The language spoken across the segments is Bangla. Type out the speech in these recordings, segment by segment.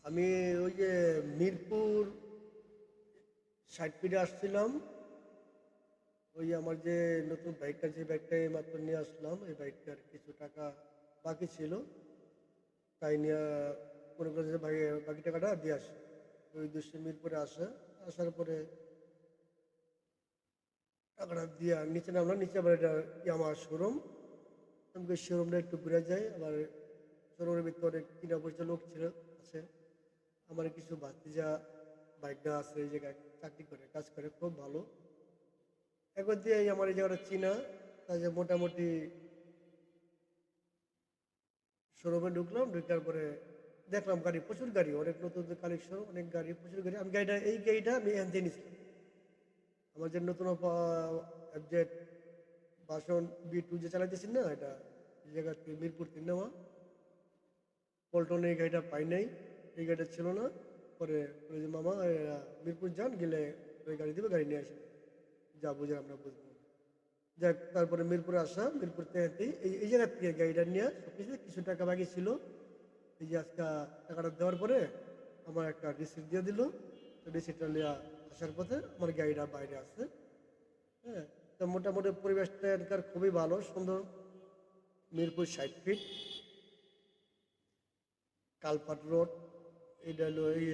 আমি ওই যে মিরপুর 60 ফিটে আসছিলাম। ওই আমার যে নতুন বাইকটা, যে বাইকটা মাত্র নিয়ে আসলাম, এই বাইকটার কিছু টাকা বাকি ছিল, তাই নিয়ে মনে করছে যে বাকি টাকাটা দিয়ে আসে। ওই উদ্দেশ্যে মিরপুরে আসার পরে টাকাটা দিয়ে নিচে নামলাম। নিচে আবার এটা আমার শোরুম। আমি শোরুমটা একটু ঘুরে যাই। আবার শোরুমের ভিতরে অনেক কিনা পরিচয় লোক ছিল, আছে। আমার কিছু ভাতিজা বাইকটা আছে, এই জায়গায় চাকরি করে, কাজ করে, খুব ভালো। একবার দিয়ে আমার এই জায়গাটা চিনা। তাই যে মোটামুটি শোরুমে ঢুকলাম। ঢুকার পরে দেখলাম গাড়ি, প্রচুর গাড়ি, অনেক নতুন কালেকশন, অনেক গাড়ি, প্রচুর গাড়ি। আমি এই গাড়িটা আমি এনতে নিয়েছিলাম। আমার যে নতুন অবজেক্ট বাসন B2 যে চালাইতেছি না, এটা এই জায়গা থেকে মিরপুর 3 নেওয়া। পল্টনে এই গাড়িটা পাই নাই, এই গাড়িটা ছিল না। পরে বলে যে মামা মিরপুর যান, গেলে ওই গাড়ি দিবে, গাড়ি নিয়ে আসেন, যা বুঝে আমরা বুঝবো। যাক, তারপরে মিরপুরে আসা, মিরপুর থেকে এই জায়গার থেকে গাড়িটা নিয়ে সবকিছু কিছু টাকা বাকি ছিল। এই যে আজকে টাকাটা দেওয়ার পরে আমার একটা রিসিপ্ট দিয়ে দিল। রিসিপ্টটা নিয়ে আসার পথে আমার গাড়িটা বাইরে আছে। হ্যাঁ, তো মোটামুটি পরিবেশটা এখানকার খুবই ভালো, সুন্দর। মিরপুর 60 ফিট, কালপাট রোড। এটা হলো এই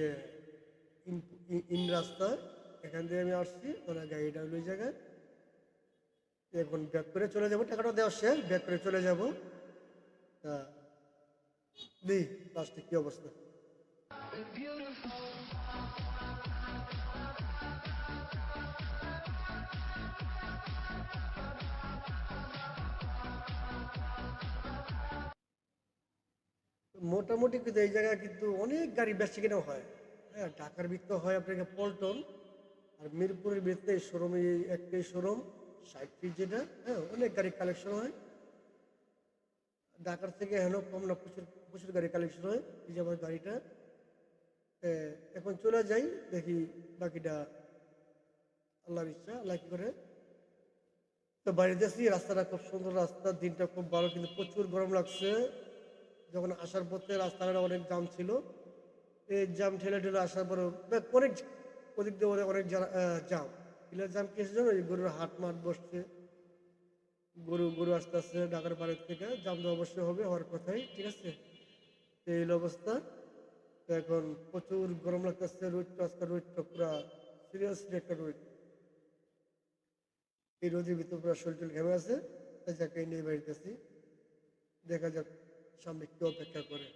ইন রাস্তা। এখান দিয়ে আমি আসছি, ওনার গাড়িটা হলো ওই জায়গায়। এখন ব্যাক করে চলে যাবো, টাকাটা দেওয়া শেষ, ব্যাক করে চলে যাবো। তা দিই লাস্টে কি অবস্থা। মোটামুটি কিন্তু এই জায়গায় কিন্তু অনেক গাড়ি বেশি কিনা হয়। হ্যাঁ, ঢাকার ভিতরে হয় আপনাকে পল্টন, আর মিরপুরের ভিতরে এই শোরুমে, এই একটাই শোরুম 60 ফিট যেটা। হ্যাঁ, অনেক গাড়ি কালেকশন হয়। ঢাকার থেকে হেন কম না, প্রচুর প্রচুর গাড়ি কালেকশন হয়। এই যে আমার গাড়িটা এখন চলে যাই, দেখি বাকিটা আল্লাহর ইচ্ছা, আল্লাহ কি করে। তো বাইরে আসি, রাস্তাটা খুব সুন্দর রাস্তা, দিনটা খুব ভালো, কিন্তু প্রচুর গরম লাগছে। যখন আসার পথে রাস্তাঘাটে অনেক জাম ছিল। এই জাম ঠেলে ঠেলে আসার পরে অনেক ওদিক দিয়ে অনেক জাম। কিলার জাম কিসের জন্য? এই গরুর হাট মাঠ বসছে, গরু গরু আস্তে আস্তে ঢাকার বাড়ির থেকে জাম তো অবশ্যই হবে, হওয়ার কথাই, ঠিক আছে। তো এই হলো অবস্থা। তো এখন প্রচুর গরম লাগতেছে, রোদটা আজকে, রোদটা পুরা সিরিয়াসলি একটা রোদ। এই রোদের ভিতর পুরো শরীর টরীর ঘেমে আছে। তাই যাকে নিয়ে বাড়িতেছি, দেখা যাক সামনে কি অপেক্ষা করে।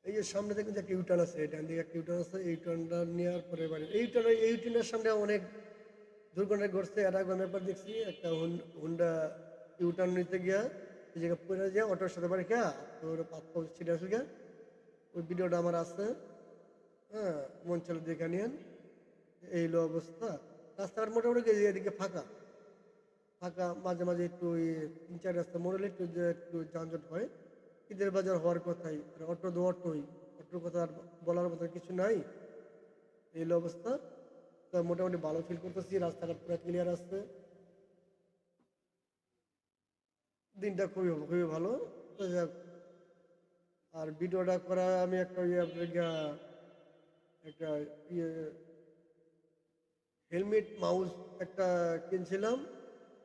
এই যে সামনে থেকে যে একটা ইউটার্ন আছে, ডান দিকে একটা ইউটার্ন আছে, এই ইউটার্নটা নেওয়ার পরে বাড়ি, এই ইউটার্নের সামনে অনেক দুর্ঘটনা ঘটছে। এটা একবার ব্যাপার দেখছি, একটা হুন্ডা ইউটার্ন নিতে গিয়া এই জায়গায় পড়ে যায়, অটোর সাথে বাড়ি খেয়া তোর পাপ্পা ছিটে আসে গিয়া। ওই ভিডিওটা আমার আছে। হ্যাঁ, মন চলে দেখে নিয়েন। এই হলো অবস্থা। রাস্তাঘাট মোটামুটি এদিকে ফাঁকা ফাঁকা, মাঝে মাঝে একটু ওই 3-4 রাস্তা মোড়লে একটু যে একটু যানজট হয়। ঈদের বাজার হওয়ার কথাই, আর অটো দো অটোই, অটোর কথা আর বলার মতো কিছু নাই। এই হলো অবস্থা। তো মোটামুটি ভালো ফিল করতেছি, রাস্তাঘাট পুরো ক্লিয়ার আসছে, দিনটা খুবই খুবই ভালো। তো যাক, আর ভিডিওটা করা আমি একটা ইয়ে আপনার একটা ইয়ে হেলমেট মাউস একটা কিনছিলাম।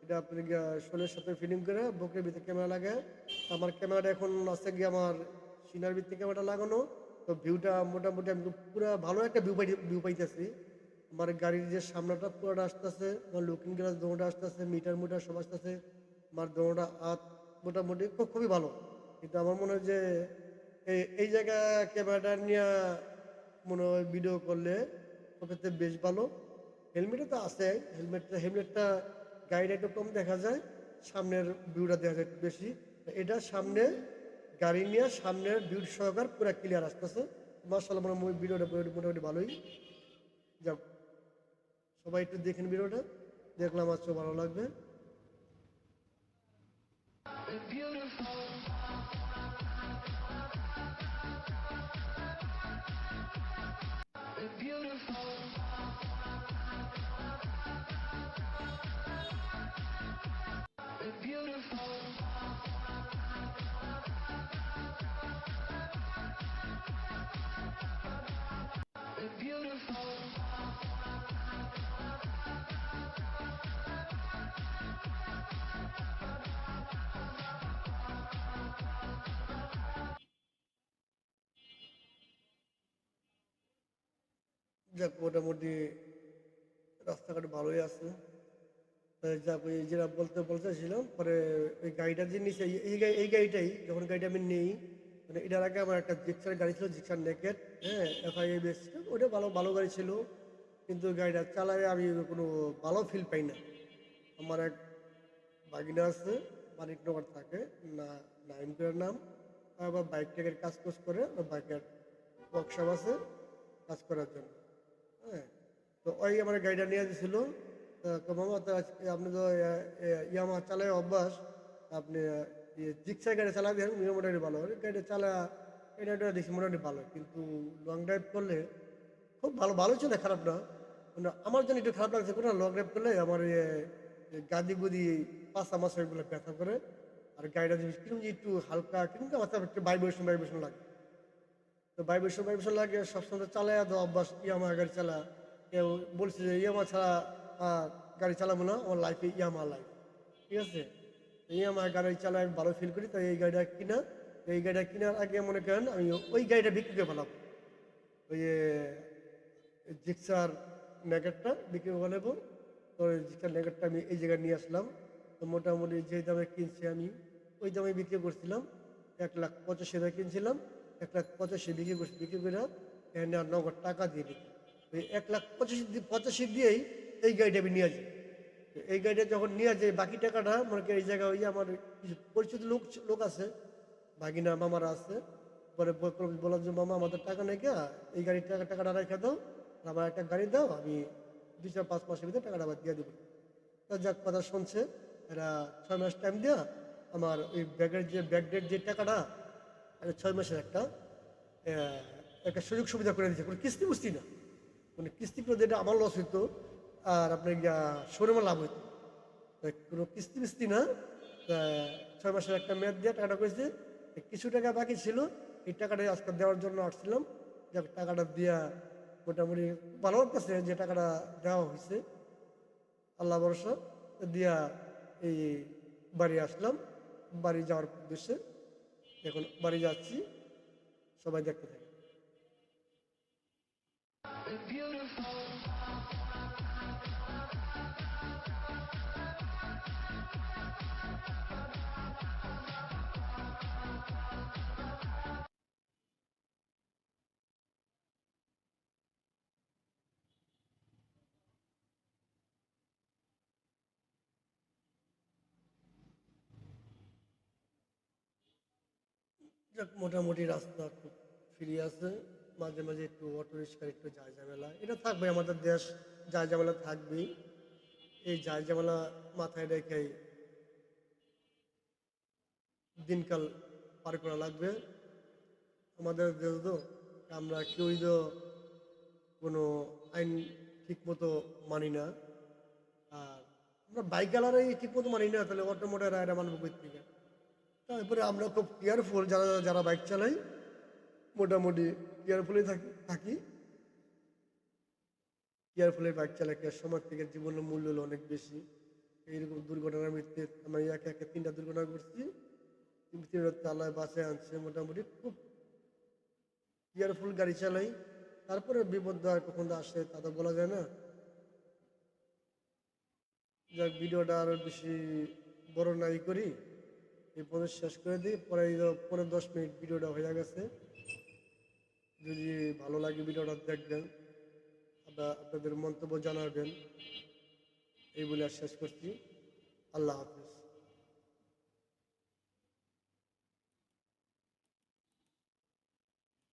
এটা আপনার শোলের সাথে ফিটিং করে বুকের ভিতরে ক্যামেরা লাগে। আমার ক্যামেরাটা এখন আছে গিয়ে আমার সিনার ভিতরে ক্যামেরাটা লাগানো। তো ভিউটা মোটামুটি আমি পুরো ভালো একটা ভিউ পাইতেছি। আমার গাড়ির যে সামনাটা পুরোটা আসতেছে, আমার লুকিং গ্লাস দোনোটা আসতেছে, মিটার মুটার সব আসতেছে, আমার দোনোটা হাত মোটামুটি খুবই ভালো। কিন্তু আমার মনে হয় যে এই জায়গা ক্যামেরাটা নিয়ে মনে হয় ভিডিও করলে সবথেকে বেশ ভালো। হেলমেটও তো আছে, হেলমেটটা গাড়িটা একটু কম দেখা যায়, সামনের ভিউটা দেখা যায় একটু বেশি। এটা সামনে গাড়ি নিয়ে সামনের ভিউ সহকার পুরো ক্লিয়ার আসতেছে। মার্শাল্লাহ, মনে হয় ভিডিওটা মোটামুটি ভালোই। যাক, সবাই একটু দেখেন ভিডিওটা, দেখলাম আমার চেয়ে ভালো লাগবে। যাক মোটামুটি রাস্তাঘাট ভালোই আছে। যাক ওই যেটা বলতেছিলাম পরে ওই গাড়িটা যে নিচে এই গাড়িটাই যখন গাড়িটা আমি নেই মানে এটার আগে আমার একটা জিক্সার গাড়ি ছিল, জিক্সার নেকেট, হ্যাঁ, FIA ওটা ভালো ভালো গাড়ি ছিল, কিন্তু গাড়িটা চালায় আমি কোনো ভালো ফিল পাই না। আমার এক ভাগিনা আছে, মানিকনগর থাকে, না নাইম করে নাম, আবার বাইক টেকের কাজ কোজ করে, বাইকের ওয়ার্কশপ আছে কাজ করার জন্য, হ্যাঁ। তো ওই আমার গাড়িটা নিয়ে দিয়েছিল। তো মামা তো আপনি তো ইয়ামা চালায় অভ্যাস, আপনি জিক্সার গাড়ি চালা দেন মোটামুটি ভালো গাড়ি চালা, এটা দেখছি মোটামুটি ভালো, কিন্তু লং ড্রাইভ করলে খুব ভালো ভালো ছিল, খারাপ না, মানে আমার জন্য একটু খারাপ লাগছে কোনো লং ড্রাইভ করলে আমার গাদি গুদি পাঁচা মাছ এগুলো ব্যথা করে, আর গাড়িটা জিনিস কিরকম যে একটু হালকা কিরকম আমার একটু ভাইব্রেশন লাগে। তো ভাইব্রেশন লাগে সবসময় চালায় তো অভ্যাস, ইয়ামা গাড়ি চালা, কেউ বলছে যে ইয়ামা ছাড়া গাড়ি চালাবো না, আমার লাইফে ইয়ামা লাইফ, ঠিক আছে। ইয়ামা গাড়ি চালায় আমি ভালো ফিল করি, তাই এই গাড়িটা কিনা, এই গাড়িটা কেনার আগে মনে করেন আমি ওই গাড়িটা বিক্রি করে ফেলাম, ওই জিক্সার নেগেটটা বিক্রি করে নেবো। তো ওই জিক্সার নেগেটটা আমি এই জায়গায় নিয়ে আসলাম। তো মোটামুটি যে দামে কিনছি আমি ওই দামে বিক্রি করছিলাম, 1,85,000 কিনছিলাম, 1,85,000 বিক্রি করে এখানে আর নগদ টাকা দিয়ে দিই। ওই 1,85,000 দিয়েই এই গাড়িটা আমি নিয়ে যাই। তো এই গাড়িটা যখন নিয়ে যাই বাকি টাকাটা মনে করি এই জায়গায় ওই আমার কিছু পরিচিত লোক আছে, ভাগিনা মামারা আছে, পরে বললাম যে মামা আমাদের টাকা নেই কে, এই গাড়ির টাকাটা রেখে দাও, আর আমার একটা গাড়ি দাও, আমি 2-4-5 মাসের ভিতরে টাকাটা আবার দিয়ে দেবো। তা যাক কথা শুনছে, এরা 6 মাস টাইম দেওয়া, আমার ওই ব্যাগের যে টাকাটা, 6 মাসের একটা সুযোগ সুবিধা করে দিচ্ছে, কোনো কিস্তি বুঝতি না, মানে কিস্তি করে যেটা আমার লস হইতো, আর আপনার শোরুমে লাভ হইতো, কোনো কিস্তি মিস্তি না। তা 6 মাসের একটা মেয়াদ দিয়ে টাকাটা করেছে, কিছু টাকা বাকি ছিল, এই টাকাটা আজকে দেওয়ার জন্য আসছিলাম, যাক টাকাটা দিয়া মোটামুটি ভালো লাগতেছে যে টাকাটা দেওয়া হয়েছে, আল্লাহ ভরসা দিয়া এই বাড়ি আসলাম, বাড়ি যাওয়ার উদ্দেশ্যে এখন বাড়ি যাচ্ছি, সবাই দেখতে থাকি। যাক মোটামুটি রাস্তা খুব ফ্রি আছে, মাঝে মাঝে একটু অটো রিক্সার একটু যায় ঝামেলা, এটা থাকবে, আমাদের দেশ যায় ঝামেলা থাকবেই, এই যায় ঝামেলা মাথায় রেখেই দিনকাল পার করা লাগবে। আমাদের দেশ তো আমরা কেউই তো কোনো আইন ঠিক মতো মানি না, আর আমরা বাইক গালারাই ঠিক মতো মানি না, তাহলে অটোমোটার রায়রা মানব কই থেকে। তারপরে আমরা খুব কেয়ারফুল, যারা যারা বাইক চালাই মোটামুটি কেয়ারফুলি থাকি। কেয়ারফুলি বাইক চালাকে সময় থেকে জীবনের মূল্য হলো অনেক বেশি। এইরকম দুর্ঘটনার মৃত্যু আমি একে একে 3টা দুর্ঘটনা করছি, তিনটা চালায় বাসে আনছে, মোটামুটি খুব কেয়ারফুল গাড়ি চালাই। তারপরে বিপদ আর কখন আসে তা তো বলা যায় না। যাক ভিডিওটা আরো বেশি বড় নাই করি, এই পর্যন্ত শেষ করে দিই, পরে 15-10 মিনিট ভিডিওটা হয়ে গেছে। যদি ভালো লাগে ভিডিওটা দেখবেন, আপনাদের মন্তব্য জানাবেন, এই বলে আর শেষ করছি। আল্লাহ হাফিজ।